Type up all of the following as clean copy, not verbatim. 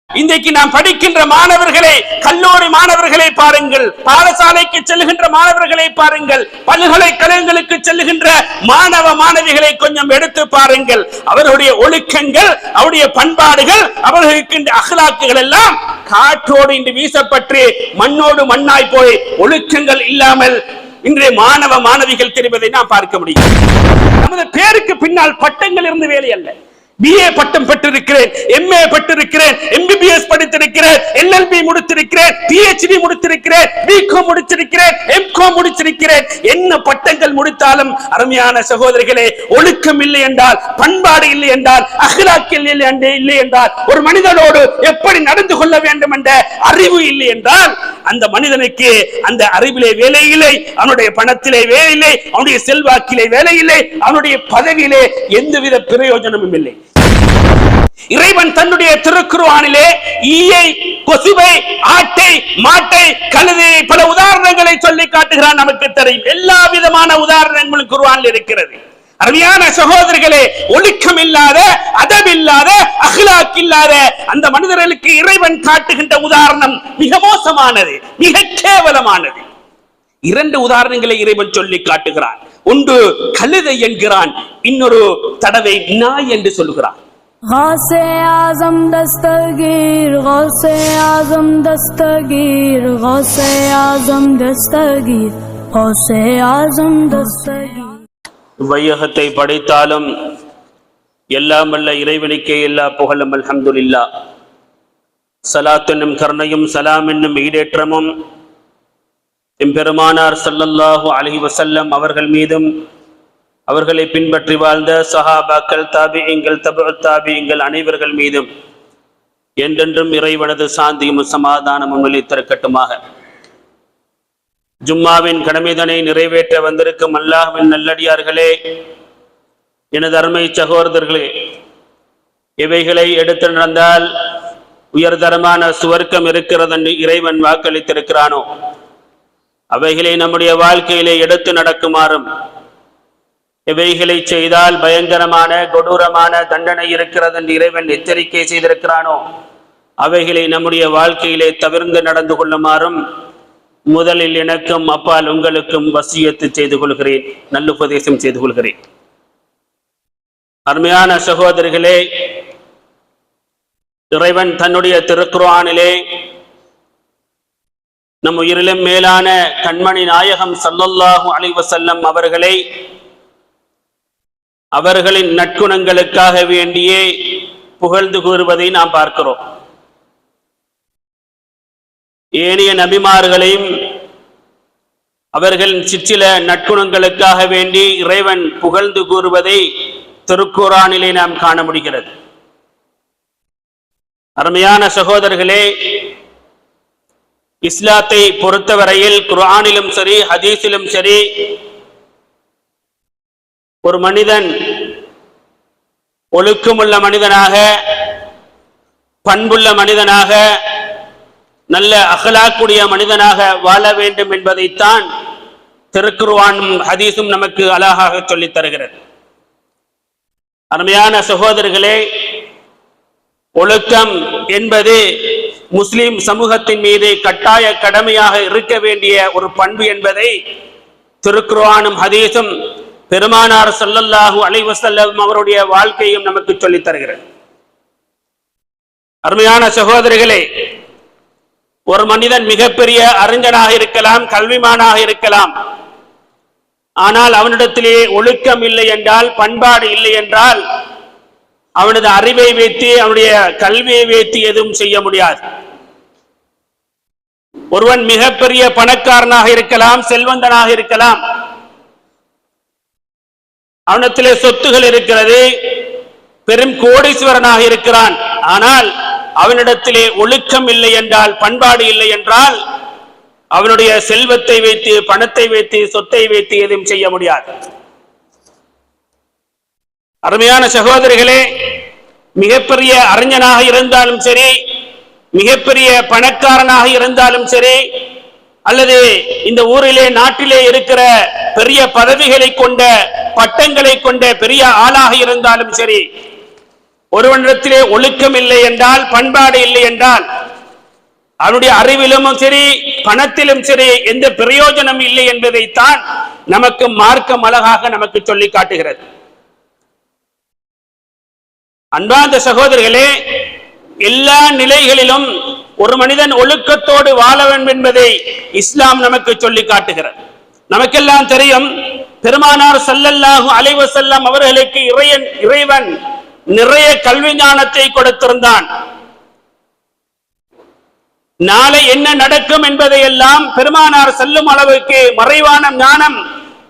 இன்றைக்கு நாம் படிக்கின்ற மாணவர்களை, கல்லூரி மாணவர்களை பாருங்கள், பாடசாலைக்கு செல்லுகின்ற மாணவர்களை பாருங்கள், பல்கலைக்கழகங்களுக்கு செல்லுகின்ற மாணவ மாணவிகளை கொஞ்சம் எடுத்து பாருங்கள். அவருடைய ஒழுக்கங்கள், அவருடைய பண்பாடுகள், அவர்களுக்கு அகலாக்குகள் எல்லாம் காற்றோடு இன்று வீசப்பட்டு மண்ணோடு மண்ணாய் போய் ஒழுக்கங்கள் இல்லாமல் இன்றைய மாணவ மாணவிகள் தெரிவதை நாம் பார்க்க முடியும். நமது பேருக்கு பின்னால் பட்டங்கள் இருந்து வேலை அல்ல. BA பட்டம் பெற்றிருக்கிறேன், MA பெற்றிருக்கிறேன், MBBS படித்திருக்கிறேன், LLB முடித்திருக்கிறேன், PhD முடித்திருக்கிறேன், BCom முடித்திருக்கிறேன், MCom முடித்திருக்கிறேன். என்ன பட்டங்கள் முடித்தாலும் அருமையான சகோதரர்களே, ஒழுக்கம் இல்லை என்றால், பண்பாடு இல்லை என்றால், அஹ்லாக் இல்லை என்றால், ஒரு மனிதனோடு எப்படி நடந்து கொள்ள வேண்டும் என்ற அறிவு இல்லை என்றால் அந்த மனிதனுக்கு அந்த அறிவிலே வேலை இல்லை, அவனுடைய பணத்திலே வேலை இல்லை, அவனுடைய செல்வாக்கிலே வேலை இல்லை, அவனுடைய பதவியிலே எந்தவித பிரயோஜனமும் இல்லை. இறைவன் தன்னுடைய திருக்குர்ஆனிலே ஈயை, கொசுவை, ஆட்டை, மாட்டை, கழுதை பல உதாரணங்களை சொல்லி காட்டுகிறான். நமக்கு தெரியும், எல்லா விதமான உதாரணங்களும் குர்ஆனில் இருக்கிறது. அருமையான சகோதரர்களே, ஒழுக்கம் இல்லாத, அதப் இல்லாத, அஹ்லாக் இல்லாத அந்த மனிதர்களுக்கு இறைவன் காட்டுகின்ற உதாரணம் மிக மோசமானது, மிக கேவலமானது. இரண்டு உதாரணங்களை இறைவன் சொல்லி காட்டுகிறான். ஒன்று கழுதை என்கிறான், இன்னொரு தடவை நாய் என்று சொல்லுகிறான். गौसे आज़म दस्तगीर, गौसे आज़म दस्तगीर, गौसे आज़म दस्तगीर, गौसे आज़म दस्तगीर. வையகத்தை படைத்தாலும் எல்லாம் வல்ல இறைவனுக்கே எல்லா புகழும். அல்ஹம்துலில்லாஹ். ஸலாத் என்னும் கருணையும் சலாம் என்னும் ஈடேற்றமும் எம்பெருமானார் ஸல்லல்லாஹு அலைஹி வஸல்லம் அவர்கள் மீதும், அவர்களை பின்பற்றி வாழ்ந்த சஹாபாக்கள், தாபிஈன்கள், தபுஉத் தாபிஈன்கள் அனைவர்கள் மீதும் என்றென்றும் இறைவனது சாந்தியும் சமாதானமும் நிலைத்திருக்கட்டுமாக. ஜும்மாவின் கடமைதனை நிறைவேற்ற வந்திருக்கும் அல்லாஹ்வின் நல்லடியார்களே, எனது அருமை சகோதரர்களே, இவைகளை எடுத்து நடந்தால் உயர்தரமான சுவர்க்கம் இருக்கிறது என்று இறைவன் வாக்களித்திருக்கிறானோ அவைகளை நம்முடைய வாழ்க்கையிலே எடுத்து நடக்குமாறும், இவைகளை செய்தால் பயங்கரமான கொடூரமான தண்டனை இருக்கிறது என்று இறைவன் எச்சரிக்கை செய்திருக்கிறானோ அவைகளை நம்முடைய வாழ்க்கையிலே தவிர்த்து நடந்து கொள்ளுமாறும் முதலில் எனக்கும் அப்பால் உங்களுக்கும் வசியத்து செய்து கொள்கிறேன், நல்லுபதேசம் செய்து கொள்கிறேன். அருமையான சகோதரர்களே, இறைவன் தன்னுடைய திருக்குர்ஆனிலே நம் உயிரிலும் மேலான கண்மணி நாயகம் ஸல்லல்லாஹு அலைஹி வஸல்லம் அவர்களை அவர்களின் நற்குணங்களுக்காக வேண்டியே புகழ்ந்து கூறுவதை நாம் பார்க்கிறோம். ஏனைய நபிமார்களையும் அவர்களின் சிற்சில நற்குணங்களுக்காக வேண்டி இறைவன் புகழ்ந்து கூறுவதை திருக்குர்ஆனிலே நாம் காண முடிகிறது. அருமையான சகோதரர்களே, இஸ்லாத்தை பொறுத்தவரையில் குர்ஆனிலும் சரி, ஹதீஸிலும் சரி, ஒரு மனிதன் ஒழுக்கமுள்ள மனிதனாக, பண்புள்ள மனிதனாக, நல்ல அகலாக்குடைய மனிதனாக வாழ வேண்டும் என்பதைத்தான் திருக்குர்ஆனும் ஹதீஸும் நமக்கு அழகாக சொல்லித் தருகிறது. அருமையான சகோதரர்களே, ஒழுக்கம் என்பது முஸ்லிம் சமூகத்தின் மீது கட்டாய கடமையாக இருக்க வேண்டிய ஒரு பண்பு என்பதை திருக்குர்ஆனும் ஹதீஸும் பெருமானார் ஸல்லல்லாஹு அலைஹி வஸல்லம் அவருடைய வாழ்க்கையும் நமக்கு சொல்லித் தருகிறது. அருமையான சகோதரர்களே, ஒரு மனிதன் மிகப்பெரிய அறிஞனாக இருக்கலாம், கல்விமானாக இருக்கலாம், ஆனால் அவனிடத்திலே ஒழுக்கம் இல்லை என்றால், பண்பாடு இல்லை என்றால், அவனது அறிவை வைத்து, அவனுடைய கல்வியை வைத்து எதுவும் செய்ய முடியாது. ஒருவன் மிகப்பெரிய பணக்காரனாக இருக்கலாம், செல்வந்தனாக இருக்கலாம், அவனத்திலே சொத்துகள் இருக்கிறது, பெரும் கோடீஸ்வரனாக இருக்கிறான், ஆனால் அவனிடத்திலே ஒழுக்கம் இல்லை என்றால், பண்பாடு இல்லை என்றால், அவனுடைய செல்வத்தை வைத்து, பணத்தை வைத்து, சொத்தை வைத்து எதுவும் செய்ய முடியாது. அருமையான சகோதரிகளே, மிகப்பெரிய அறிஞனாக இருந்தாலும் சரி, மிகப்பெரிய பணக்காரனாக இருந்தாலும் சரி, அல்லது இந்த ஊரிலே நாட்டிலே இருக்கிற பெரிய பதவிகளை கொண்ட, பட்டங்களை கொண்ட பெரிய ஆளாக இருந்தாலும் சரி, ஒருவனிடத்திலே ஒழுக்கம் இல்லை என்றால், பண்பாடு இல்லை என்றால், அவனுடைய அறிவிலும் சரி பணத்திலும் சரி எந்த பிரயோஜனம் இல்லை என்பதைத்தான் நமக்கு மார்க்கம் அழகாக நமக்கு சொல்லி காட்டுகிறது. அன்பார்ந்த சகோதரர்களே, எல்லா நிலைகளிலும் ஒரு மனிதன் ஒழுக்கத்தோடு வாழ வேண்டும் என்பதை இஸ்லாம் நமக்கு சொல்லி காட்டுகிறது. நமக்கெல்லாம் தெரியும், பெருமானார் ஸல்லல்லாஹு அலைஹி வஸல்லம் அவர்களுக்கு இறைவன் நிறைய கல்வி ஞானத்தை கொடுத்திருந்தான். நாளை என்ன நடக்கும் என்பதையெல்லாம் பெருமானார் சொல்லும் அளவுக்கு மறைவான ஞானம்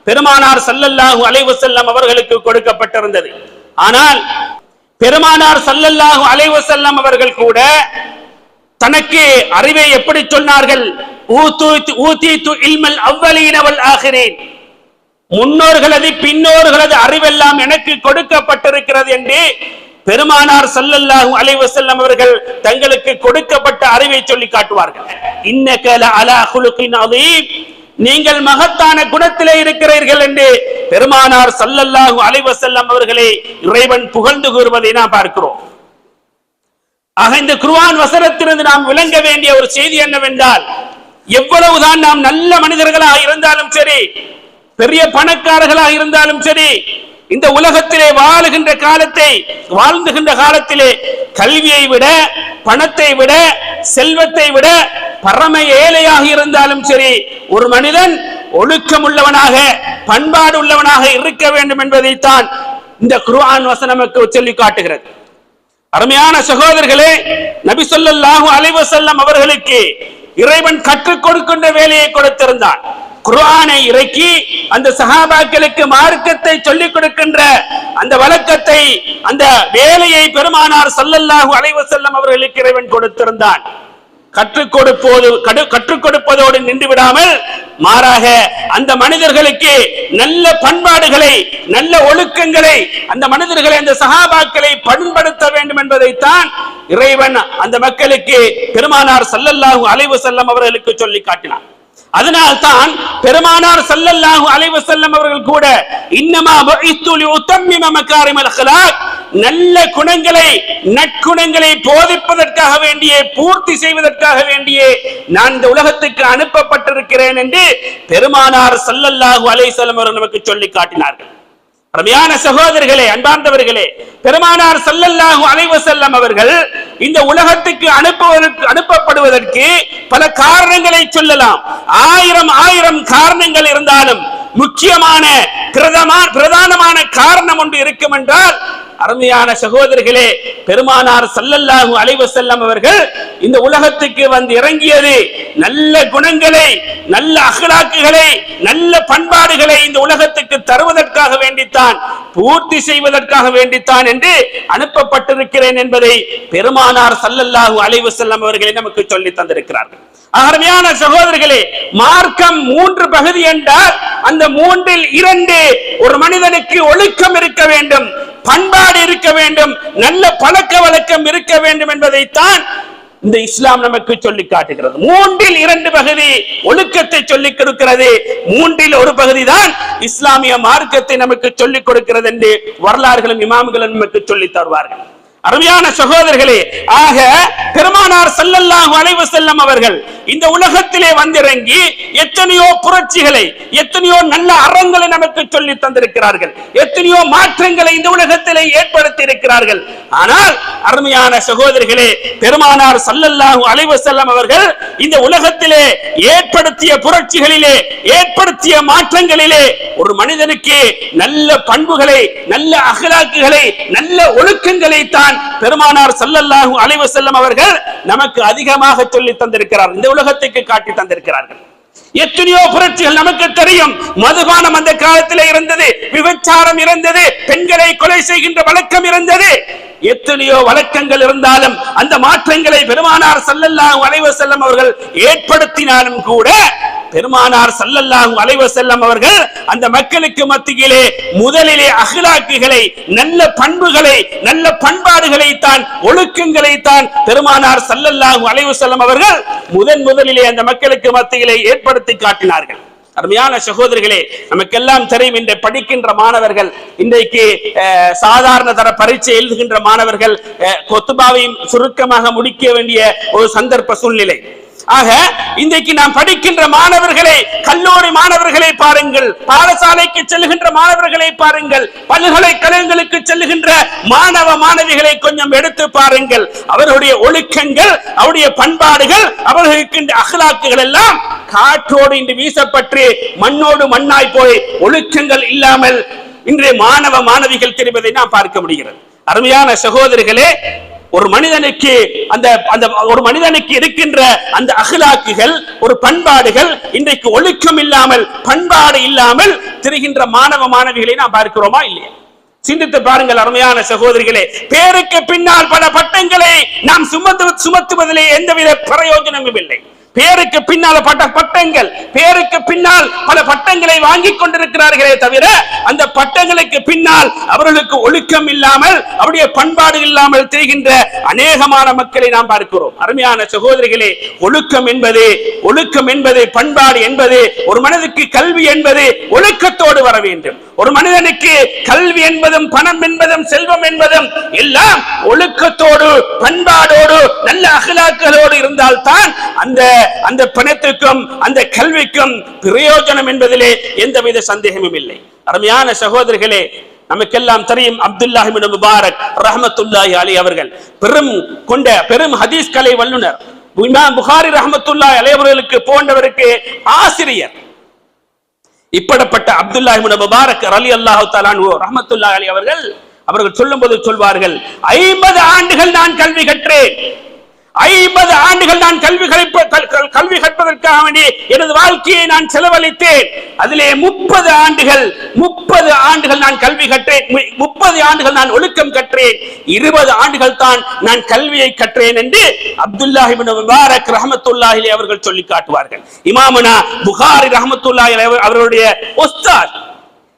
பெருமானார் ஸல்லல்லாஹு அலைஹி வஸல்லம் அவர்களுக்கு கொடுக்கப்பட்டிருந்தது. ஆனால் பெருமானார் ஸல்லல்லாஹு அலைஹி வஸல்லம் அவர்கள் கூட தனக்கு அறிவை எப்படி சொன்னார்கள்? ஊதீது இல்மல் அவ்வலீன வல் ஆகிரீன், முன்னோர்களது பின்னோர்களது அறிவெல்லாம் எனக்கு கொடுக்கப்பட்டிருக்கிறது என்று பெருமானார் ஸல்லல்லாஹு அலைஹி வஸல்லம் அவர்கள் தங்களுக்கு கொடுக்கப்பட்ட அறிவை சொல்லி காட்டுவார்கள். இன்னக லஅலா குலுகின் அதீம், நீங்கள் மகத்தான குணத்திலே இருக்கிறீர்கள் என்று பெருமானார் ஸல்லல்லாஹு அலைஹி வஸல்லம் அவர்களை இறைவன் புகழ்ந்து கூறுவதை நாம் பார்க்கிறோம். ஆக இந்த குர்ஆன் வசனத்திலிருந்து நாம் விளங்க வேண்டிய ஒரு செய்தி என்னவென்றால், எவ்வளவுதான் நாம் நல்ல மனிதர்களாக இருந்தாலும் சரி, பெரிய பணக்காரர்களாக இருந்தாலும் சரி, இந்த உலகத்திலே வாழ்கின்ற காலத்திலே கல்வியை விட, பணத்தை விட, செல்வத்தை விட பரம ஏழையாக இருந்தாலும் சரி, ஒரு மனிதன் ஒழுக்கம் உள்ளவனாக பண்பாடு உள்ளவனாக இருக்க வேண்டும் என்பதைத்தான் இந்த குர்ஆன் வசனம் சொல்லி காட்டுகிறது. அருமையான சகோதரர்களே, நபி ஸல்லல்லாஹு அலைஹி வஸல்லம் அவர்களுக்கு இறைவன் கற்றுக் கொடுக்கின்ற வேலையை கொடுத்திருந்தான். குர்ஆனை இறக்கி அந்த சஹாபாக்களுக்கு மார்க்கத்தை சொல்லிக் கொடுக்கின்ற அந்த வழக்கத்தை, அந்த வேலையை பெருமானார் ஸல்லல்லாஹு அலைஹி வஸல்லம் அவர்களுக்கு இறைவன் கொடுத்திருந்தான். கற்றுக் கொடுப்பதோடு நின்று விடாமல் மாறாக அந்த மனிதர்களுக்கு நல்ல பண்பாடுகளை, நல்ல ஒழுக்கங்களை, அந்த மனிதர்களை, அந்த சஹாபாக்களை பண்படுத்த வேண்டும் என்பதைத்தான் இறைவன் அந்த மக்களுக்கு பெருமானார் ஸல்லல்லாஹு அலைஹி வஸல்லம் அவர்களுக்கு சொல்லி காட்டினார். அதனால்தான் பெருமானார் ஸல்லல்லாஹு அலைஹி வஸல்லம் அவர்கள் கூட இன்னமா புஇத்து லியுத்தம்மிம மகாரிமல் அக்லாக், நல்ல குணங்களை, நற்குணங்களை போதிப்பதற்காக வேண்டிய, பூர்த்தி செய்வதற்காக வேண்டிய நான் இந்த உலகத்துக்கு அனுப்பப்பட்டிருக்கிறேன் என்று பெருமானார் ஸல்லல்லாஹு அலைஹி வஸல்லம் அவர்கள் நமக்கு சொல்லி காட்டினார்கள். அருமையான சகோதரர்களே, அன்பார்ந்தவர்களே, பெருமானார் ஸல்லல்லாஹு அலைஹி வஸல்லம் அவர்கள் இந்த உலகத்துக்கு அனுப்பப்படுவதற்கு பல காரணங்களை சொல்லலாம். ஆயிரம் காரணங்கள் இருந்தாலும் முக்கியமான பிரதானமான காரணம் ஒன்று இருக்கும் என்றால், அருமையான சகோதரர்களே, பெருமானார் ஸல்லல்லாஹு அலைஹி வஸல்லம் அவர்கள் இந்த உலகத்துக்கு வந்து இறங்கியது நல்ல குணங்களை, நல்ல அக்லாக்குகளை, நல்ல பண்பாடுகளை இந்த உலகத்துக்கு தருவதற்காக வேண்டித்தான், பூர்த்தி செய்வதற்காக வேண்டித்தான் என்று அனுப்பப்பட்டிருக்கிறேன் என்பதை பெருமானார் ஸல்லல்லாஹு அலைஹி வஸல்லம் அவர்களை நமக்கு சொல்லி தந்திருக்கிறார்கள். அருமையான சகோதரர்களே, மார்க்கம் 3 பகுதி என்றால் அந்த 3இல் 2 ஒரு மனிதனுக்கு ஒழுக்கம் இருக்க வேண்டும், பண்பாடு இருக்க வேண்டும், நல்ல பழக்க வழக்கம் இருக்க வேண்டும் என்பதைத்தான் இந்த இஸ்லாம் நமக்கு சொல்லி காட்டுகிறது. 3இல் 2 பகுதி ஒழுக்கத்தை சொல்லிக் கொடுக்கிறது, 3இல் 1 பகுதி தான் இஸ்லாமிய மார்க்கத்தை நமக்கு சொல்லிக் கொடுக்கிறது என்று வரலாறுகளும் இமாம்களும் நமக்கு சொல்லி தருவார்கள். அருமையான சகோதரர்களே, ஆக பெருமானார் ஸல்லல்லாஹு அலைஹி வஸல்லம் அவர்கள் இந்த உலகத்திலே வந்திறங்கி எத்தனையோ புரட்சிகளை, எத்தனையோ நல்ல அறங்களை நமக்கு சொல்லி தந்திருக்கிறார்கள், எத்தனையோ மாற்றங்களை இந்த உலகத்திலே ஏற்படுத்தி இருக்கிறார்கள். ஆனால் அருமையான சகோதரர்களே, பெருமானார் ஸல்லல்லாஹு அலைஹி வஸல்லம் அவர்கள் இந்த உலகத்திலே ஏற்படுத்திய புரட்சிகளிலே, ஏற்படுத்திய மாற்றங்களிலே ஒரு மனிதனுக்கு நல்ல பண்புகளை, நல்ல அக்லாக்குகளை, நல்ல ஒழுக்கங்களை தான் பெருமானார் ஸல்லல்லாஹு அலைஹி வஸல்லம் அவர்கள் நமக்கு அதிகமாக சொல்லி தந்திருக்கிறார்கள், இந்த உலகத்துக்கு காட்டி தந்திருக்கிறார்கள். எத்தனையோ புரட்சிகள் நமக்கு தெரியும். மதுபானம் அந்த காலத்திலே இருந்தது, விபச்சாரம் இருந்தது, பெண்களை கொலை செய்கின்ற வழக்கம் இருந்தது. எத்தனையோ வழக்கங்கள் இருந்தாலும் அந்த மாற்றங்களை பெருமானார் ஸல்லல்லாஹு அலைஹி வஸல்லம் அவர்கள் ஏற்படுத்தினாலும் கூட பெருமானார் ஸல்லல்லாஹு அலைஹி வஸல்லம் அவர்கள் அந்த மக்களுக்கு மத்தியிலே முதலிலே அக்லாக்குகளை, நல்ல பண்புகளை, நல்ல பண்பாடுகளை தான், ஒழுக்கங்களை தான் பெருமானார் ஸல்லல்லாஹு அலைஹி வஸல்லம் அவர்கள் முதலிலே அந்த மக்களுக்கு மத்தியிலே ஏற்படுத்தி காட்டினார்கள். அருமையான சகோதரிகளே, நமக்கெல்லாம் தெரியும், இன்றை படிக்கின்ற மாணவர்கள், இன்றைக்கு சாதாரண தர பரீட்சை எழுதுகின்ற மாணவர்கள் கொத்துபாவையும் சுருக்கமாக முடிக்க வேண்டிய ஒரு சந்தர்ப்ப சூழ்நிலை. ஆக இன்றைக்கு நாம் படிக்கின்ற மாணவர்களை, கல்லூரி மாணவர்களை பாருங்கள், பாடசாலைக்கு செல்லுகின்ற மாணவர்களை பாருங்கள், பல்கலைக்கழகங்களுக்கு செல்லுகின்ற மாணவ மாணவிகளை கொஞ்சம் எடுத்து பாருங்கள். அவருடைய ஒழுக்கங்கள், அவருடைய பண்பாடுகள், அவர்களுக்கு அகலாக்குகள் எல்லாம் காற்றோடு இன்று வீசப்பட்டு மண்ணோடு மண்ணாய் போய் ஒழுக்கங்கள் இல்லாமல் இன்றைய மாணவ மாணவிகள் தெரிவதை நாம் பார்க்க முடிகிறது. அருமையான சகோதரிகளே, ஒரு மனிதனுக்கு ஒரு மனிதனுக்கு இருக்கின்ற அந்த அகலாக்குகள், ஒரு பண்பாடுகள் இன்றைக்கு ஒழுக்கம் இல்லாமல், பண்பாடு இல்லாமல் திரிகின்ற மாணவ மாணவிகளை நாம் பார்க்கிறோமா இல்லையா? சிந்தித்து பாருங்கள் அருமையான சகோதரிகளே. பேருக்கு பின்னால் பல பட்டங்களை நாம் சுமத்துவதிலே எந்தவித பிரயோஜனமும் இல்லை. பேருக்கு பின்னால் பட்டங்கள், பேருக்கு பின்னால் பல பட்டங்களை வாங்கி கொண்டிருக்கிறார்களே தவிர அந்த பட்டங்களுக்கு பின்னால் அவர்களுக்கு ஒழுக்கம் இல்லாமல், அவருடைய பண்பாடு இல்லாமல் தெரிகின்ற அநேகமான மக்களை நாம் பார்க்கிறோம். அருமையான சகோதரிகளே, ஒழுக்கம் என்பது பண்பாடு என்பது, ஒரு மனிதனுக்கு கல்வி என்பது ஒழுக்கத்தோடு வர வேண்டும். ஒரு மனிதனுக்கு கல்வி என்பதும் பணம் என்பதும் செல்வம் என்பதும் எல்லாம் ஒழுக்கத்தோடு, பண்பாடோடு, நல்ல அகலாக்களோடு இருந்தால்தான் அந்த பணத்துக்கும் அந்த கல்விக்கும் பிரயோஜனம் என்பதிலே எந்தவித சந்தேகமும் இல்லை. அருமையான சகோதரிகளே, நமக்கெல்லாம் தெரியும், அப்துல்லாஹ் இப்னு முபாரக் ரஹ்மத்துல்லாஹி அலைஹி அவர்கள் பெரும் ஹதீஸ் கலை வல்லுனர், இமாம் புகாரி ரஹ்மத்துல்லாஹி அலைஹி அவர்களுக்கு போன்றவருக்கு ஆசிரியர். இப்படிப்பட்ட அப்துல்லாஹ் இப்னு முபாரக் ரலியல்லாஹு தஆலா அன்ஹு ரஹ்மத்துல்லாஹி அலைஹி அவர்கள் சொல்லும்போது சொல்வார்கள், 50 ஆண்டுகள் நான் கல்வி கற்றேன், 50 ஆண்டுகள் நான் கல்வி கற்பதற்காக வேண்டி எனது வாழ்க்கையை நான் செலவழித்தேன். அதிலே 30 ஆண்டுகள் நான் கல்வி கற்றேன், 30 ஆண்டுகள் நான் ஒழுக்கம் கற்றேன், 20 ஆண்டுகள் தான் நான் கல்வியை கற்றேன் என்று அப்துல்லாஹ் இப்னு முபாரக் ரஹ்மத்துல்லாஹி அலைஹி அவர்கள் சொல்லி காட்டுவார்கள். இமாமுனா புகாரி ரஹ்மத்துல்லாஹி அலைஹி அவர்களுடைய உஸ்தாத்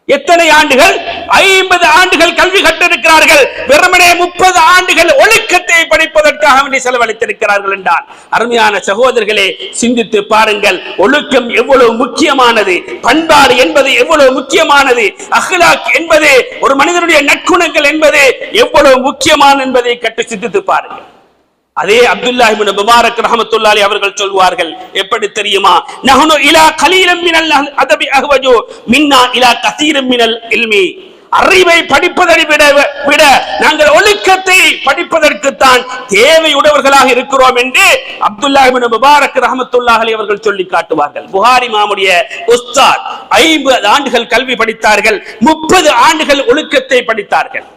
எத்தனை ஆண்டுகள்? 50 ஆண்டுகள் கல்வி கற்றிருக்கிறார்கள். வெறுமனே 30 ஆண்டுகள் ஒழுக்கத்தை படிப்பதற்காக வேண்டி செலவழித்திருக்கிறார்கள் என்றால், அருமையான சகோதரர்களே, சிந்தித்து பாருங்கள். ஒழுக்கம் எவ்வளவு முக்கியமானது, பண்பாடு என்பது எவ்வளவு முக்கியமானது, அஹ்லாக் என்பது, ஒரு மனிதனுடைய நற்குணங்கள் என்பது எவ்வளவு முக்கியமானது என்பதை கற்று சிந்தித்து பாருங்கள். அதே அப்துல்லாஹ் இப்னு முபாரக் ரஹ்மத்துல்லாஹி அலைஹி அவர்கள் சொல்வார்கள், எப்படி தெரியுமா? நஹ்னு இலா கலீலம் மினல் அதபி அஹ்வஜு மின்னா இலா கஸீரம் மினல் இல்மி. அறிவை படிப்பதை விட நாங்கள் ஒழுக்கத்தை படிப்பதற்கு தான் தேவையுடையவர்களாக இருக்கிறோம் என்று அப்துல்லாஹ் இப்னு முபாரக் ரஹ்மத்துல்லாஹி அலைஹி அவர்கள் சொல்லி காட்டுவார்கள். புகாரி இமாமுடைய உஸ்தாத் 50 ஆண்டுகள் கல்வி படித்தார்கள், 30 ஆண்டுகள் ஒழுக்கத்தை படித்தார்கள்.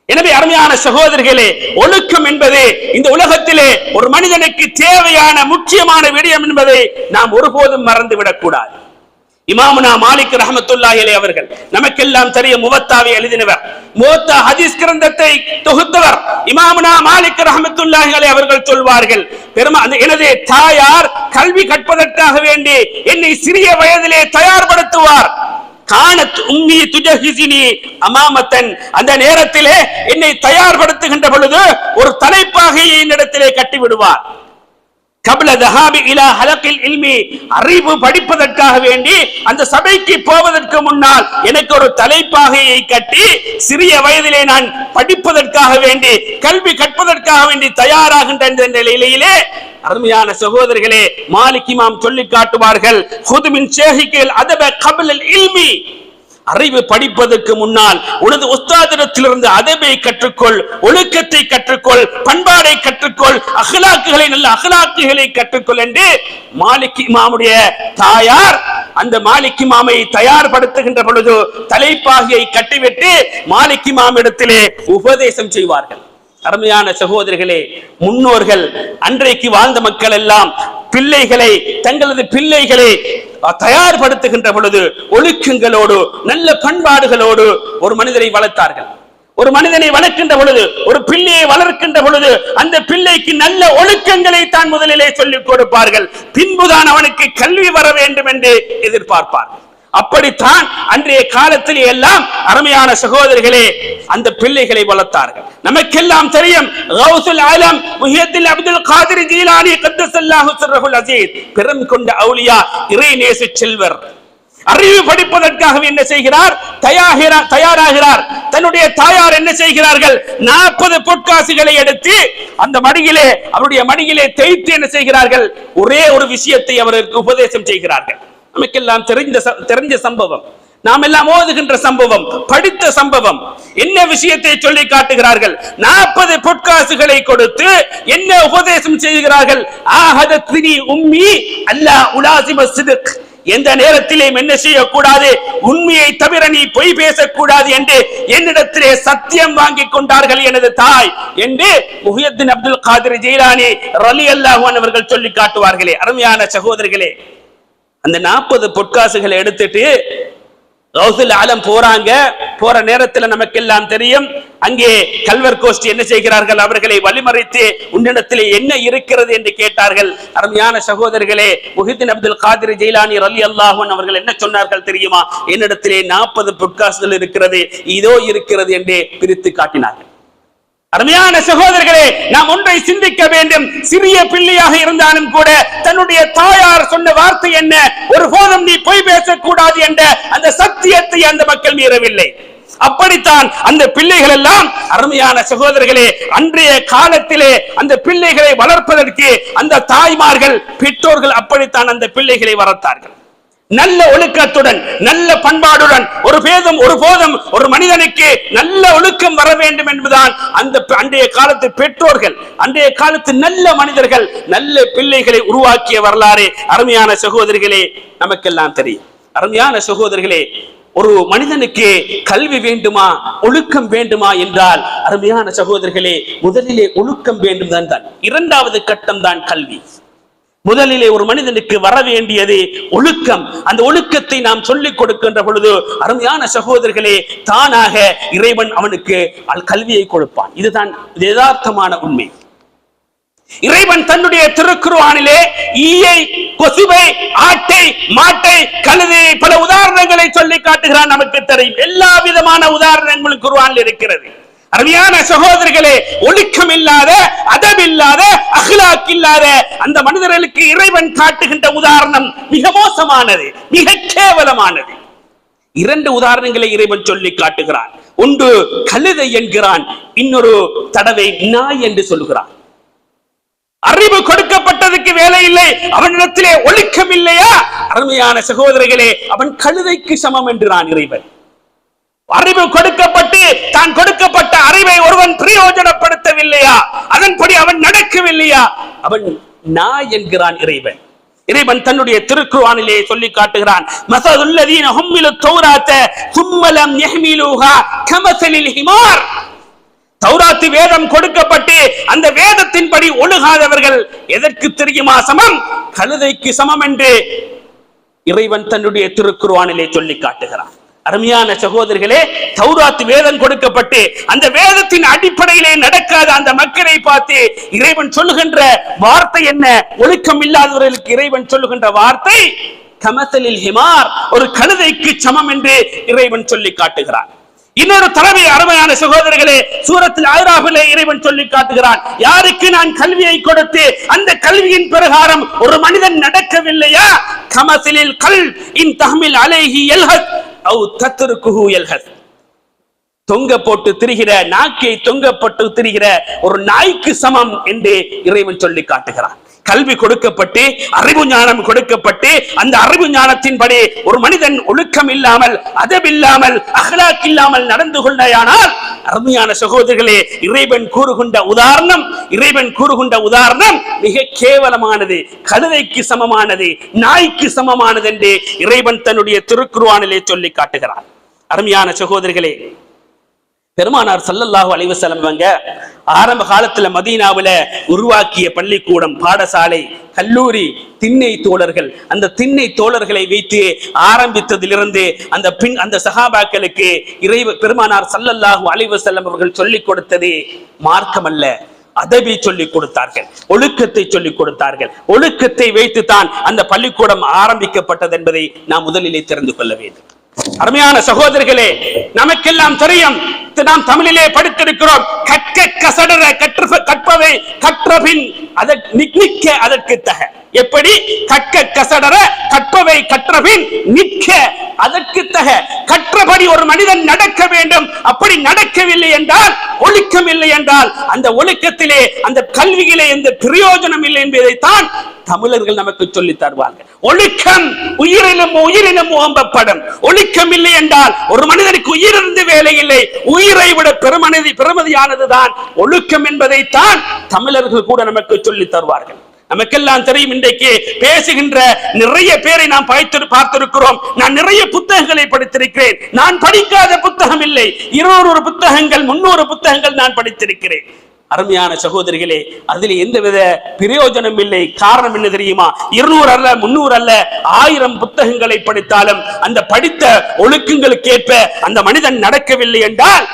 எனவே அருமையான சகோதரர்களே, ஒழுக்கம் என்பது இந்த உலகத்திலே ஒரு மனிதனுக்கு தேவையான முக்கியமான விடயம் என்பதை நாம் ஒருபோதும் மறந்துவிடக் கூடாது. இமாமுனா மாலிக் ரஹ்மத்துல்லாஹி அலைஹி அவர்கள் நமக்கெல்லாம் தெரியும், முவத்தாவை எழுதினவர், முவத்தா ஹதீஸ் கிரந்தத்தை தொகுத்தவர் இமாமுனா மாலிக் ரஹ்மத்துல்லாஹி அலைஹி அவர்கள் சொல்வார்கள், எனது தாயார் கல்வி கற்பதற்காக வேண்டி என்னை சிறிய வயதிலே தயார்படுத்துவார். கானத் உம்மி துஜஹிஸினி அமாமத்தன். அந்த நேரத்திலே என்னை தயார்படுத்துகின்ற பொழுது ஒரு தலைப்பாகையை என்னிடத்திலே கட்டி விடுவார். கப்ல தஹாபி இலா ஹலகில் இல்மி. அறிவு படிப்பதற்காக வேண்டி அந்த சபைக்கு போவதற்கு முன்னால் எனக்கு ஒரு தலைப்பாகையை கட்டி சிறிய வயதிலே நான் படிப்பதற்காக வேண்டி, கல்வி கற்பதற்காக வேண்டி தயாராகின்ற நிலையிலே, அருமையான சகோதரர்களே, மாலிக் இமாம் சொல்லி காட்டுவார்கள், ஹுது மின் ஷேஹிகில் அதப கப்லல் இல்மி. அறிவு படிப்பதற்கு முன்னால் உனது உஸ்தாதிடத்திலிருந்து அதபை கற்றுக்கொள், ஒழுக்கத்தை கற்றுக்கொள், பண்பாடை கற்றுக்கொள், அஹ்லாக்குகளை, நல்ல அஹ்லாக்குகளை கற்றுக்கொள் என்று மாலிக் இமாமுடைய தாயார் அந்த மாலிக் இமாமை தயார்படுத்துகின்ற பொழுது தலைப்பாகையை கட்டிவிட்டு மாலிக் இமாம் இடத்திலே உபதேசம் செய்வார்கள். அருமையான சகோதரிகளே, முன்னோர்கள், அன்றைக்கு வாழ்ந்த மக்கள் எல்லாம் தங்களது பிள்ளைகளை தயார்படுத்துகின்ற பொழுது ஒழுக்கங்களோடு, நல்ல பண்பாடுகளோடு ஒரு மனிதரை வளர்த்தார்கள். ஒரு மனிதனை வளர்க்கின்ற பொழுது, ஒரு பிள்ளையை வளர்க்கின்ற பொழுது அந்த பிள்ளைக்கு நல்ல ஒழுக்கங்களை தான் முதலிலே சொல்லிக் கொடுப்பார்கள். பின்புதான் அவனுக்கு கல்வி வர வேண்டும் என்று எதிர்பார்ப்பார்கள். அப்படித்தான் அன்றைய காலத்தில் எல்லாம் அருமையான சகோதரிகளே அந்த பிள்ளைகளை வளர்த்தார்கள். நமக்கெல்லாம் தெரியும், கௌசுல் ஆலம் முஹியத்தீன் அப்துல் காதிர் ஜீலானி கத்தஸல்லாஹு சிர்ரஹுல் அஸீஸ், பெரும் கொண்ட அவுலியா, இறைநேச செல்வர், அறிவு படிப்பதற்காக என்ன செய்கிறார்? தயாராகிறார். தன்னுடைய தாயார் என்ன செய்கிறார்கள்? 40 பொற்காசுகளை எடுத்து அந்த மடியிலே, அவருடைய மடியிலே தேய்த்து என்ன செய்கிறார்கள்? ஒரே ஒரு விஷயத்தை அவருக்கு உபதேசம் செய்கிறார்கள். நமக்கெல்லாம் தெரிஞ்ச சம்பவம், நாம் எல்லாம் ஓதுகின்ற சம்பவம், படித்த சம்பவம். என்ன விஷயத்தை சொல்லி காட்டுகிறார்கள்? 40 பொற்காசுகளை கொடுத்து என்ன உபதேசம் செய்கிறார்கள்? ஆஹதத்னி உம்மி அல்லா உலாசிம சித்க், எந்த நேரத்திலும் என்ன செய்யக்கூடாது? உண்மையை தவிர நீ பொய் பேசக்கூடாது என்று என்னிடத்திலே சத்தியம் வாங்கி கொண்டார்கள் எனது தாய் என்று முஹியுத்தீன் அப்துல் காதிர் ஜீலானி ரலியல்லாஹு அன்ஹு அவர்கள் சொல்லி காட்டுவார்களே. அருமையான சகோதரர்களே, அந்த 40 பொற்காசுகளை எடுத்துட்டு கௌசுல் ஆலம் போறாங்க. போற நேரத்தில் நமக்கெல்லாம் தெரியும், அங்கே கல்வர் கோஷ்டி என்ன செய்கிறார்கள்? அவர்களை வழிமறைத்து உன்னிடத்திலே என்ன இருக்கிறது என்று கேட்டார்கள். அருமையான சகோதரர்களே, முஹியுத்தீன் அப்துல் காதிர் ஜீலானி ரலியல்லாஹு அன்ஹு அவர்கள் என்ன சொன்னார்கள் தெரியுமா? என்னிடத்திலே 40 பொற்காசுகள் இருக்கிறது, இதோ இருக்கிறது என்று பிரித்து காட்டினார்கள். அருமையான சகோதரர்களே, நாம் ஒன்றை சிந்திக்க வேண்டும். சிறிய பிள்ளையாக இருந்தாலும் கூட தன்னுடைய தாயார் சொன்ன வார்த்தை என்ன? ஒருபோதும் நீ பொய் பேசக்கூடாது என்ற அந்த சத்தியத்தை அந்த மக்கள் மீறவில்லை. அப்படித்தான் அந்த பிள்ளைகள் எல்லாம், அருமையான சகோதரர்களே, அன்றைய காலத்திலே அந்த பிள்ளைகளை வளர்ப்பதற்கு அந்த தாய்மார்கள், பெற்றோர்கள் அப்படித்தான் அந்த பிள்ளைகளை வளர்த்தார்கள். நல்ல ஒழுக்கத்துடன், நல்ல பண்பாடுடன். ஒருபோதும் ஒரு மனிதனுக்கு நல்ல ஒழுக்கம் வர வேண்டும் என்பதுதான் அந்த அன்றைய காலத்து பெற்றோர்கள், அன்றைய காலத்து நல்ல மனிதர்கள், நல்ல பிள்ளைகளை உருவாக்கிய வரலாறு அருமையான சகோதரிகளே நமக்கெல்லாம் தெரியும். அருமையான சகோதரிகளே, ஒரு மனிதனுக்கு கல்வி வேண்டுமா, ஒழுக்கம் வேண்டுமா என்றால், அருமையான சகோதரிகளே, முதலிலே ஒழுக்கம் வேண்டும் தான். இரண்டாவது கட்டம் தான் கல்வி. முதலிலே ஒரு மனிதனுக்கு வர வேண்டியது ஒழுக்கம். அந்த ஒழுக்கத்தை நாம் சொல்லிக் கொடுக்கின்ற பொழுது, அருமையான சகோதரர்களே, தானாக இறைவன் அவனுக்கு கல்வியை கொடுப்பான். இதுதான் யதார்த்தமான உண்மை. இறைவன் தன்னுடைய திருக்குர்ஆனிலே ஈயை, கொசுவை, ஆட்டை, மாட்டை, கழுதையை பல உதாரணங்களை சொல்லி காட்டுகிறான். நமக்கு தெரியும், எல்லா விதமான உதாரணங்களும் குர்ஆனில் இருக்கிறது. அருமையான சகோதரர்களே, ஒழுக்கம் இல்லாத, அதப் இல்லாத, அஹ்லாக் இல்லாத அந்த மனிதர்களுக்கு இறைவன் காட்டுகின்ற உதாரணம் மிக மோசமானது, மிக கேவலமானது. 2 உதாரணங்களை இறைவன் சொல்லி காட்டுகிறான். ஒன்று கழுதை என்கிறான், இன்னொரு தடவை நாய் என்று சொல்கிறான். அறிவு கொடுக்கப்பட்டதுக்கு வேலை இல்லை, அவனிடத்திலே ஒழுக்கம் இல்லையா? அருமையான சகோதரர்களே, அவன் கழுதைக்கு சமம் என்கிறான் இறைவன். அறிவு கொடுக்கப்பட்டு தான் கொடுக்கப்பட்ட அறிவை ஒருவன் பிரயோஜனப்படுத்தவில்லையா, அதன்படி அவன் நடக்கவில்லையா, அவன் நாய் என்கிறான் இறைவன். இறைவன் தன்னுடைய திருக்குர்ஆனிலே சொல்லி காட்டுகிறான், மஸலுல்லதீன ஹும்மிலுத் தௌராத்த ஸும்ம லம் யஹ்மிலுஹா கமஸலில் ஹிமார். தௌராத் வேதம் கொடுக்கப்பட்டு அந்த வேதத்தின்படி ஒழுகாதவர்கள் எதற்கு தெரியுமா சமம்? கழுதைக்கு சமம் என்று இறைவன் தன்னுடைய திருக்குர்ஆனிலே சொல்லி காட்டுகிறான். அருமையான சகோதரர்களே, தௌராத் வேதம் கொடுக்கப்பட்டு அந்த வேதத்தின் அடிப்படையிலே நடக்காத அந்த மக்களை பார்த்து இறைவன் சொல்லுகின்ற வார்த்தை என்ன? ஒழுக்கம் இல்லாதவர்களுக்கு இறைவன் சொல்லுகின்ற வார்த்தை கமஸலில் ஹிமார், ஒரு கழுதைக்கு சமம் என்று இறைவன் சொல்லி காட்டுகிறான். இன்னொரு தடவை அருமையான சகோதரர்களே, சூரத்துல் அஅராஃபிலே இறைவன் சொல்லி காட்டுகிறான், யாருக்கு நான் கல்வியை கொடுத்து அந்த கல்வியின் பிரகாரம் ஒரு மனிதன் நடக்கவில்லையா, கமஸலில் கல்ப் இன் தஹ்மில் அலைஹி யல்ஹத் அவ் தத்ருகுஹு யல்ஹத். தொங்க போட்டு திரிகிற, நாக்கை தொங்கப்பட்டு திரிகிற ஒரு நாய்க்கு சமம் என்று இறைவன் சொல்லி காட்டுகிறான். கல்வி கொடுக்கப்பட்டு, அறிவு ஞானம் கொடுக்கப்பட்டு, அந்த அறிவு ஞானத்தின்படி ஒரு மனிதன் ஒழுக்கம் இல்லாமல், அதப் இல்லாமல், அஹ்லாக் இல்லாமல் நடந்து கொண்டாயானால், அருமையான சகோதரர்களே, இறைவன் கூறுகின்ற உதாரணம் மிக கேவலமானது, கழுதைக்கு சமமானது, நாய்க்கு சமமானது என்று இறைவன் தன்னுடைய திருக்குர்ஆனிலே சொல்லி காட்டுகிறான். அருமையான சகோதரர்களே, பெருமானார் ஸல்லல்லாஹு அலைஹி வஸல்லம் அவங்க ஆரம்ப காலத்துல மதீனாவுல உருவாக்கிய பள்ளிக்கூடம், பாடசாலை, கல்லூரி, திண்ணை தோழர்கள், அந்த திண்ணை தோழர்களை வைத்து ஆரம்பித்ததிலிருந்து அந்த சஹாபாக்களுக்கு பெருமானார் ஸல்லல்லாஹு அலைஹி வஸல்லம் அவர்கள் சொல்லிக் கொடுத்தது மார்க்கம் அல்ல, அதபை சொல்லிக் கொடுத்தார்கள், ஒழுக்கத்தை சொல்லிக் கொடுத்தார்கள். ஒழுக்கத்தை வைத்து தான் அந்த பள்ளிக்கூடம் ஆரம்பிக்கப்பட்டது என்பதை நாம் முதலிலே தெரிந்து கொள்ள வேண்டும். அருமையான சகோதரர்களே, நமக்கெல்லாம் தெரியும், நாம் தமிழிலே படித்திருக்கிறோம், கற்க கசடர கற்பவை கற்றபின் நிற்க அதற்கு தக. எப்படி? கற்க கசடர கற்பவை கற்றபின் நிற்க அதற்கு தக. கற்றபடி ஒரு மனிதன் நடக்க வேண்டும். அப்படி நடக்கவில்லை என்றால், ஒழுக்கம் இல்லை என்றால், அந்த ஒழுக்கத்திலே அந்த கல்வியிலே எந்த பிரயோஜனம் இல்லை என்பதைத்தான் தமிழர்கள் நமக்கு சொல்லி தருவார்கள். ஒழுக்கம் உயிரினும் ஓம்பப்படும். ஒழுக்கம் இல்லை என்றால் ஒரு மனிதனுக்கு உயிரிருந்து வேலை இல்லை. உயிரை விட பெருமதியானதுதான் ஒழுக்கம் என்பதைத்தான் தமிழர்கள் கூட நமக்கு சொல்லி தருவார்கள். நமக்கெல்லாம் தெரியும், இன்றைக்கு பேசுகின்ற நிறைய பேரை நாம் பார்த்திருக்கிறோம். நான் நிறைய புத்தகங்களை படித்திருக்கிறேன். நான் படிக்காத புத்தகம் இல்லை. 200 புத்தகங்கள் 300 புத்தகங்கள் நான் படித்திருக்கிறேன். அருமையான சகோதரிகளே, அதில் எந்தவித பிரயோஜனம் இல்லை. காரணம் என்ன தெரியுமா? 200 அல்ல, 300 அல்ல, 1000 புத்தகங்களை படித்தாலும் அந்த படித்த ஒழுக்கங்களுக்கு ஏற்ப அந்த மனிதன் நடக்கவில்லை என்றால்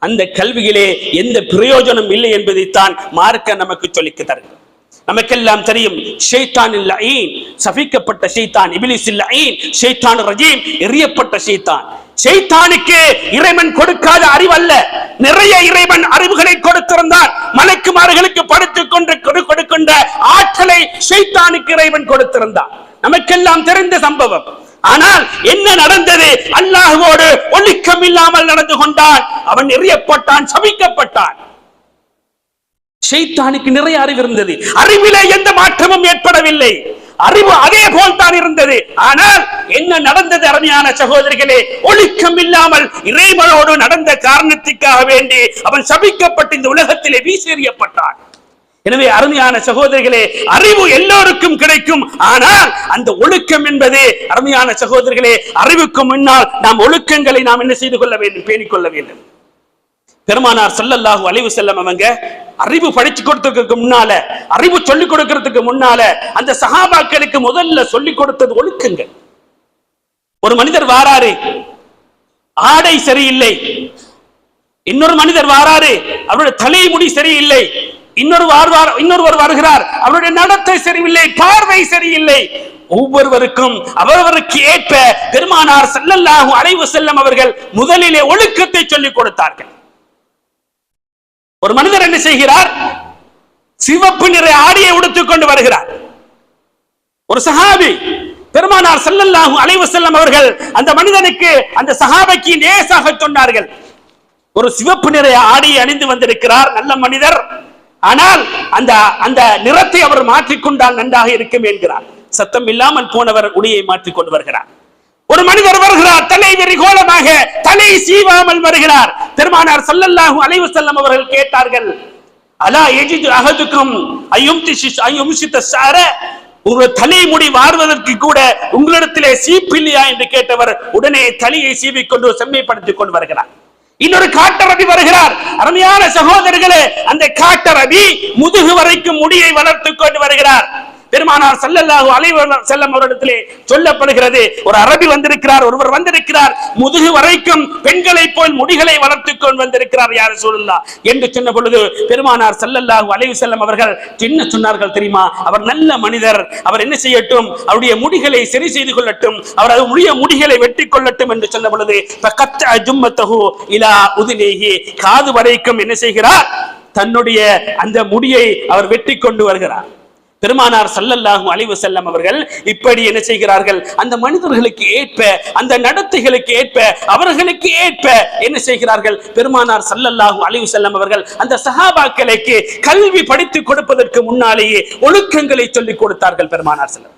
அந்த கல்வியிலே எந்த பிரயோஜனம் இல்லை என்பதைத்தான் மார்க்க நமக்கு சொல்லித் தருகிறது. நமக்கெல்லாம் தெரியும், ஷைத்தானில் லயீன், சபிக்கப்பட்ட ஷைத்தான், இப்லீஸில் லயீன், ஷைத்தான் ரஜீம், எறியப்பட்ட ஷைத்தான். ஷைத்தானுக்கு இறைவன் கொடுக்காத அறிவு அல்ல, நிறைய இறைவன் அறிவுகளை கொடுத்திருந்தான். மலக்குமார்களுக்கு படுத்துக் கொண்டு கொடுக்கின்ற ஆற்றலை ஷைத்தானுக்கு இறைவன் கொடுத்திருந்தான். நமக்கெல்லாம் தெரிந்த சம்பவம். ஆனால் என்ன நடந்தது? அல்லாஹ்வோடு ஒழுக்கம் இல்லாமல் நடந்து கொண்டான். அவன் எறியப்பட்டான், சபிக்கப்பட்டான். ஷைத்தானுக்கு நிறைய அறிவு இருந்தது. அறிவிலே எந்த மாற்றமும் ஏற்படவில்லை. அறிவு அதே போல் தான் இருந்தது. ஆனால் என்ன நடந்தது? அருமையான சகோதரிகளே, ஒழுக்கம் இல்லாமல் இறைவனோடு நடந்த காரணத்துக்காக வேண்டி அவன் சபிக்கப்பட்டு இந்த உலகத்திலே வீசெறியப்பட்டான். எனவே அருமையான சகோதரிகளே, அறிவு எல்லோருக்கும் கிடைக்கும். ஆனால் அந்த ஒழுக்கம் என்பது, அருமையான சகோதரிகளே, அறிவுக்கு முன்னால் நாம் ஒழுக்கங்களை நாம் என்ன செய்து கொள்ள வேண்டும்? பேணிக் கொள்ள வேண்டும். பெருமானார் ஸல்லல்லாஹு அலைஹி வஸல்லம் அவங்க அறிவு படிச்சு கொடுத்ததுக்கு முன்னால, அறிவு சொல்லிக் கொடுக்கிறதுக்கு முன்னால அந்த சஹாபாக்களுக்கு முதல்ல சொல்லிக் கொடுத்தது ஒழுக்கங்கள். ஒரு மனிதர் வாராரு, ஆடை சரியில்லை. இன்னொரு மனிதர் வாராரு, அவருடைய தலைமுடி சரியில்லை. இன்னொருவர் வருகிறார், அவருடைய நடத்தை சரியில்லை, பார்வை சரியில்லை. ஒவ்வொருவருக்கும் அவரவருக்கு ஏற்ப பெருமானார் ஸல்லல்லாஹு அலைஹி வஸல்லம் அவர்கள் முதலிலே ஒழுக்கத்தை சொல்லிக் கொடுத்தார்கள். ஒரு மனிதர் என்ன செய்கிறார்? சிவப்பு நிற ஆடையை உடுத்திக் கொண்டு வருகிறார். ஒரு சஹாபி, பெருமானார் ஸல்லல்லாஹு அலைஹி வஸல்லம் அவர்கள் அந்த மனிதனுக்கு, அந்த சஹாபிக்கு லேசாக சொன்னார்கள். ஒரு சிவப்பு நிற ஆடையை அணிந்து வந்திருக்கிறார், நல்ல மனிதர். ஆனால் அந்த நிறத்தை அவர் மாற்றிக்கொண்டால் நன்றாக இருக்கும் என்கிறார். சத்தம் இல்லாமல் போனவர் உடையை மாற்றிக்கொண்டு வருகிறார். ஒரு மனிதர் வருகிறார், தலை வெறிகோலமாக, தலை சீவாமல் வருகிறார். பெருமானார் ஸல்லல்லாஹு அலைஹி வஸல்லம் அவர்கள் கேட்டார்கள், அலா யஜிது அஹதுக்கும் அய்யும்சித ஷஅர, ஒரு தலைமுடி வாருவதற்கு கூட உங்களிடத்திலே சீப்பில்லையா என்று கேட்டவர் உடனே தலையை சீவிக்கொண்டு செம்மைப்படுத்திக் கொண்டு வருகிறார். இன்னொரு காட்டரபி வருகிறார். அருமையான சகோதரர்களே, அந்த காட்டரபி முதுகு வரைக்கும் முடியை வளர்த்துக் கொண்டு வருகிறார். பெருமானார் ஸல்லல்லாஹு அலைஹி வஸல்லம் அவரிடத்திலே சொல்லப்படுகிறது, ஒரு அரபி வந்திருக்கிறார், ஒருவர் வந்திருக்கிறார், முதுகு வரைக்கும் பெண்களை போல் முடிகளை வளர்த்துக் கொண்டு வந்திருக்கிறார், யா ரசூலுல்லாஹ் என்று சொன்ன பொழுது பெருமானார் ஸல்லல்லாஹு அலைஹி வஸல்லம் அவர்கள் என்ன சொன்னார்கள் தெரியுமா? அவர் நல்ல மனிதர், அவர் என்ன செய்யட்டும்? அவருடைய முடிகளை சரி செய்து கொள்ளட்டும், அவர் அவருடைய முடிகளை வெட்டி கொள்ளட்டும் என்று சொன்ன பொழுது ஃபகத்த ஜும்மத்தஹு இலா உதுனிஹி, காது வரைக்கும் என்ன செய்கிறார்? தன்னுடைய அந்த முடியை அவர் வெட்டி கொண்டு வருகிறார். பெருமானார் ஸல்லல்லாஹு அலைஹி வஸல்லம் அவர்கள் இப்படி என்ன செய்கிறார்கள்? அந்த மனிதர்களுக்கு ஏற்ப, அந்த நடத்தைகளுக்கு ஏற்ப, அவர்களுக்கு ஏற்ப என்ன செய்கிறார்கள்? பெருமானார் ஸல்லல்லாஹு அலைஹி வஸல்லம் அவர்கள் அந்த சஹாபாக்களுக்கு கல்வி படித்து கொடுப்பதற்கு முன்னாலேயே ஒழுக்கங்களை சொல்லிக் கொடுத்தார்கள். பெருமானார் ஸல்லல்லாஹு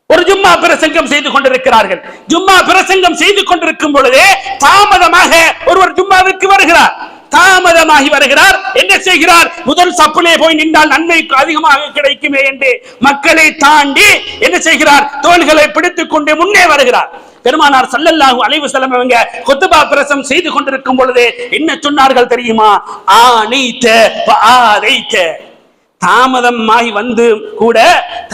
ஒரு ஜும்மா பிரசங்கம் செய்து கொண்டிருக்கிறார்கள். ஜும்மா பிரசங்கம் செய்து கொண்டிருக்கும் பொழுதே தாமதமாக ஒருவர் ஜும்மாவிற்கு வருகிறார். தாமதமாகி வருகிறார். என்ன செய்கிறார்? முதல் சப்புலே போய் நின்றால் நன்மை அதிகமாக கிடைக்குமே என்று மக்களை தாண்டி என்ன செய்கிறார்? தோள்களை பிடித்துக் கொண்டு முன்னே வருகிறார். பெருமானார் ஸல்லல்லாஹு அலைஹி வஸல்லம் அவங்க குத்பா பிரசங்கம் செய்து கொண்டிருக்கும் பொழுது என்ன சொன்னார்கள் தெரியுமா? ஆனைத ஃபஆதைத, தாமதமாகி வந்து கூட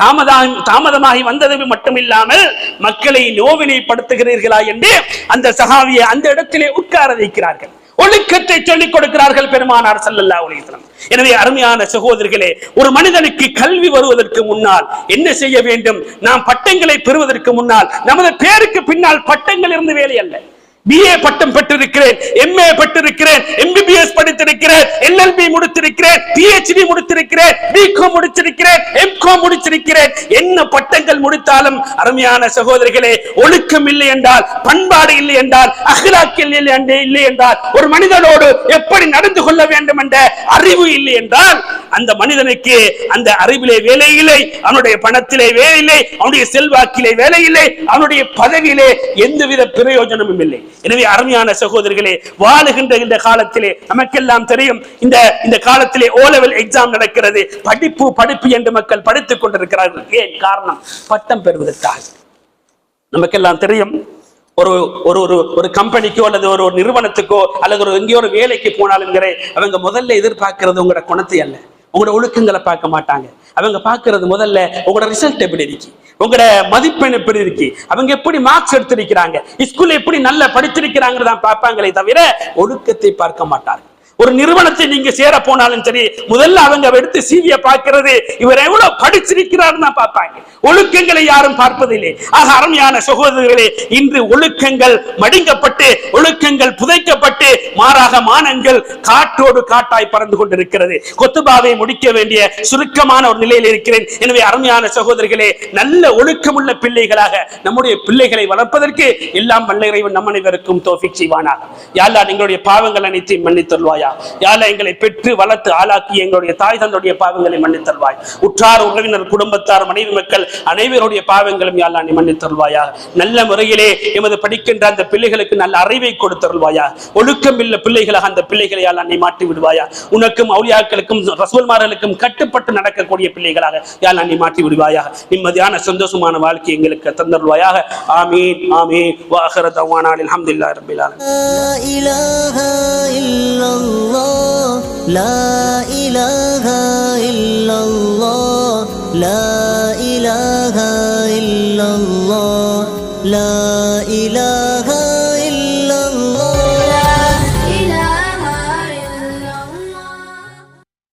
தாமதமாகி வந்தது மட்டுமில்லாமல் மக்களை நோவினைப்படுத்துகிறீர்களா என்று அந்த சஹாபியை அந்த இடத்திலே உட்கார வைக்கிறார்கள். ஒழுக்கத்தை சொல்லிக் கொடுக்கிறார்கள் பெருமானார் ஸல்லல்லாஹு அலைஹி வஸல்லம். எனவே அருமையான சகோதரர்களே, ஒரு மனிதனுக்கு கல்வி வருவதற்கு முன்னால் என்ன செய்ய வேண்டும்? நாம் பட்டங்களை பெறுவதற்கு முன்னால் நமது பேருக்கு பின்னால் பட்டங்கள் இருந்து வேலை அல்ல. BA பட்டம் பெற்றிருக்கிறேன், MA பெற்றிருக்கிறேன், MBBS படித்திருக்கிறேன், LLB முடித்திருக்கிறேன், PhD முடித்திருக்கிறேன், BCom முடித்திருக்கிறேன், MCom முடித்திருக்கிறேன். என்ன பட்டங்கள் முடித்தாலும் அருமையான சகோதரிகளே, ஒழுக்கம் இல்லை என்றால், பண்பாடு இல்லை என்றால், அஹ்லாக் இல்லை என்றால், ஒரு மனிதனோடு எப்படி நடந்து கொள்ள வேண்டும் என்ற அறிவு இல்லை என்றால், அந்த மனிதனுக்கு அந்த அறிவிலே வேலை இல்லை, அவனுடைய பணத்திலே வேலை இல்லை, அவனுடைய செல்வாக்கிலே வேலை இல்லை, அவனுடைய பதவியிலே எந்தவித பிரயோஜனமும் இல்லை. எனவே அருமையான சகோதரர்களே, வாழுகின்ற இந்த காலத்திலே நமக்கெல்லாம் தெரியும், இந்த காலத்திலே O level எக்ஸாம் நடக்கிறது. படிப்பு என்று மக்கள் படித்துக் கொண்டிருக்கிறார்கள். ஏன் காரணம்? பட்டம் பெறுவதற்காக. நமக்கெல்லாம் தெரியும், ஒரு கம்பெனிக்கோ அல்லது ஒரு நிறுவனத்துக்கோ அல்லது எங்கேயோ ஒரு வேலைக்கு போனாலும் அவங்க முதல்ல எதிர்பார்க்கிறது உங்களோட குணத்தை அல்ல, உங்களோட ஒழுக்கங்களை பார்க்க மாட்டாங்க. அவங்க பார்க்கிறது முதல்ல உங்களோட ரிசல்ட் எப்படி இருக்கு, உங்களோட மதிப்பெண் எப்படி இருக்கு, அவங்க எப்படி மார்க்ஸ் எடுத்திருக்கிறாங்க, ஸ்கூல்ல எப்படி நல்லா படிச்சிருக்கிறாங்க தான் பார்ப்பாங்களே தவிர ஒழுக்கத்தை பார்க்க மாட்டார்கள். ஒரு நிறுவனத்தை நீங்க சேர போனாலும் சரி, முதல்ல அவங்க எடுத்து CV பார்க்கிறது இவர் எவ்வளவு படிச்சிருக்கிறார் தான் பார்ப்பாங்க. ஒழுக்கங்களை யாரும் பார்ப்பதில்லை. ஆக அருமையான சகோதரர்களே, இன்று ஒழுக்கங்கள் மடிங்கப்பட்டு, ஒழுக்கங்கள் புதைக்கப்பட்டு, மாறாக மானங்கள் காற்றோடு காட்டாய் பறந்து கொண்டிருக்கிறது. கொத்துபாவை முடிக்க வேண்டிய சுருக்கமான ஒரு நிலையில் இருக்கிறேன். எனவே அருமையான சகோதரர்களே, நல்ல ஒழுக்கமுள்ள பிள்ளைகளாக நம்முடைய பிள்ளைகளை வளர்ப்பதற்கு எல்லாம் வல்ல இறைவன் நம் அனைவருக்கும் தௌஃபீக் செய்வானாக. யா அல்லாஹ், எங்களுடைய பாவங்கள் அனைத்தையும் மன்னித்தருள்வாயா. யா அல்லாஹ், எங்களை பெற்று வளர்த்து ஆளாக்கி எங்களுடைய தாய் தந்தையுடைய பாவங்களை மன்னித்தருள்வாய். உற்றார் உறவினர் குடும்பத்தார் மனைவி மக்கள் அனைவருடைய பாவங்களும் யா அல்லாஹ் நீ மன்னித்தருள்வாயா. நல்ல முறையிலே எமது படிக்கின்ற அந்த பிள்ளைகளுக்கு நல்ல அறிவை கொடுத்தருள்வாயா. ஒழுக்கம் உள்ள பிள்ளைகளாக அந்த பிள்ளைகளை யா அல்லாஹ் நீ மாற்றி விடுவாயா. உனக்கும் அவுலியாக்களுக்கும் ரசூல்மார்களுக்கும் கட்டுப்பட்டு நடக்கக்கூடிய பிள்ளைகளாக யா அல்லாஹ் நீ மாற்றி விடுவாயா. நிம்மதியான சந்தோஷமான வாழ்க்கை எங்களுக்கு தந்தருள்வாயாக. ஆமீன் ஆமீன். வ ஆகிரு தஅவானா அல்ஹம்துலில்லாஹி ரப்பில் ஆலமீன். لا إله إلا الله لا